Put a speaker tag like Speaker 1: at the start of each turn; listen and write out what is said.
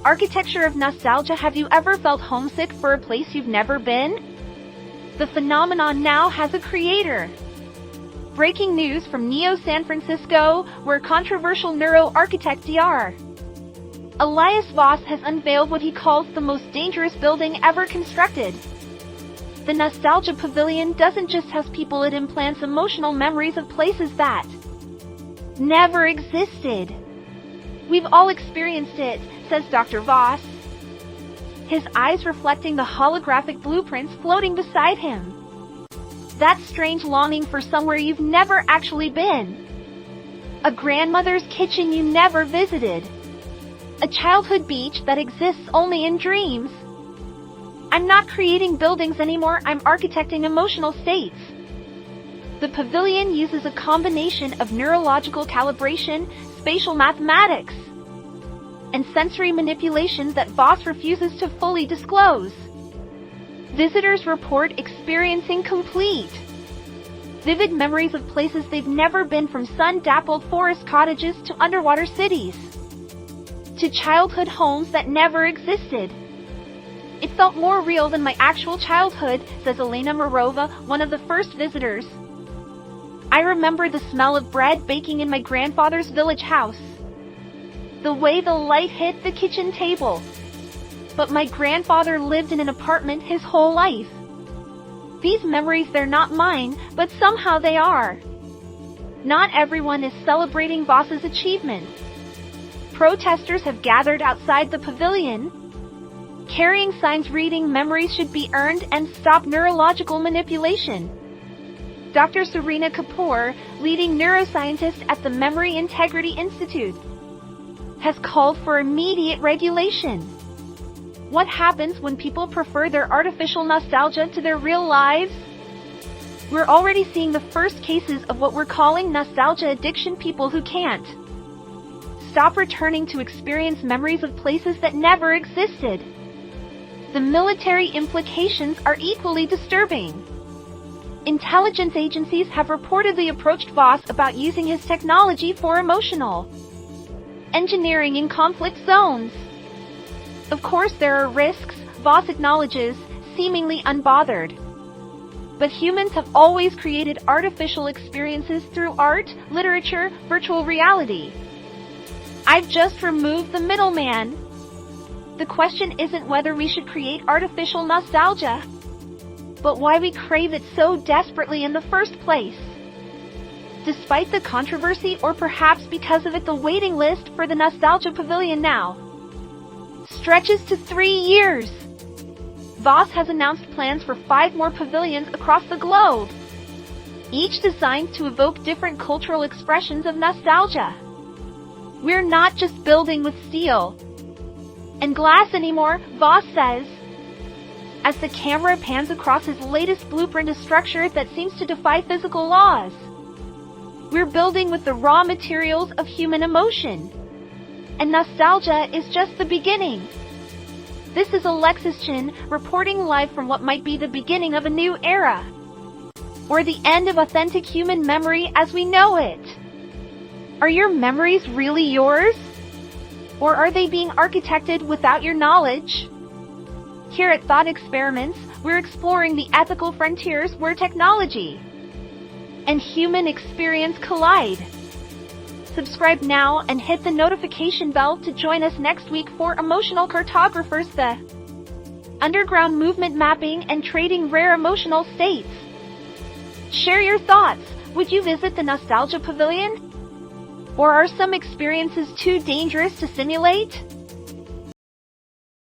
Speaker 1: Architecture of nostalgia. Have you ever felt homesick for a place you've never been? The phenomenon now has a creator. Breaking news from San Francisco, where controversial neuro-architect Dr. Elias Voss has unveiled what he calls the most dangerous building ever constructed. The Nostalgia Pavilion doesn't just house people, it implants emotional memories of places that never existed. We've all experienced it, says Dr. Voss, his eyes reflecting the holographic blueprints floating beside him. That strange longing for somewhere you've never actually been. A grandmother's kitchen you never visited. A childhood beach that exists only in dreams. I'm not creating buildings anymore, I'm architecting emotional states. The pavilion uses a combination of neurological calibration, spatial mathematics, and sensory manipulation that Voss refuses to fully disclose. Visitors report experiencing complete, vivid memories of places they've never been, from sun-dappled forest cottages to underwater cities, to childhood homes that never existed. It felt more real than my actual childhood, says Elena Morova, one of the first visitors. I remember the smell of bread baking in my grandfather's village house, the way the light hit the kitchen table. But my grandfather lived in an apartment his whole life. These memories, they're not mine, but somehow they are. Not everyone is celebrating Voss's achievement. Protesters have gathered outside the pavilion, carrying signs reading "Memories should be earned" and "Stop neurological manipulation." Dr. Sarina Kapoor, leading neuroscientist at the Memory Integrity Institute, has called for immediate regulation. What happens when people prefer their artificial nostalgia to their real lives? We're already seeing the first cases of what we're calling nostalgia addiction, people who can't stop returning to experience memories of places that never existed. The military implications are equally disturbing. Intelligence agencies have reportedly approached Voss about using his technology for emotional engineering in conflict zones. Of course, there are risks, Voss acknowledges, seemingly unbothered. But humans have always created artificial experiences through art, literature, virtual reality. I've just removed the middleman. The question isn't whether we should create artificial nostalgia, but why we crave it so desperately in the first place. Despite the controversy, or perhaps because of it, the waiting list for the Nostalgia Pavilion now stretches to 3 years. Voss has announced plans for 5 more pavilions across the globe, each designed to evoke different cultural expressions of nostalgia. We're not just building with steel and glass anymore, Voss says, as the camera pans across his latest blueprint, a structure that seems to defy physical laws. We're building with the raw materials of human emotion. And nostalgia is just the beginning. This is Alexis Chin, reporting live from what might be the beginning of a new era, or the end of authentic human memory as we know it. Are your memories really yours? Or are they being architected without your knowledge? Here at Thought Experiments, we're exploring the ethical frontiers where technology and human experience collide. Subscribe now and hit the notification bell to join us next week for Emotional Cartographers, the underground movement mapping and trading rare emotional states. Share your thoughts. Would you visit the Nostalgia Pavilion? Or are some experiences too dangerous to simulate?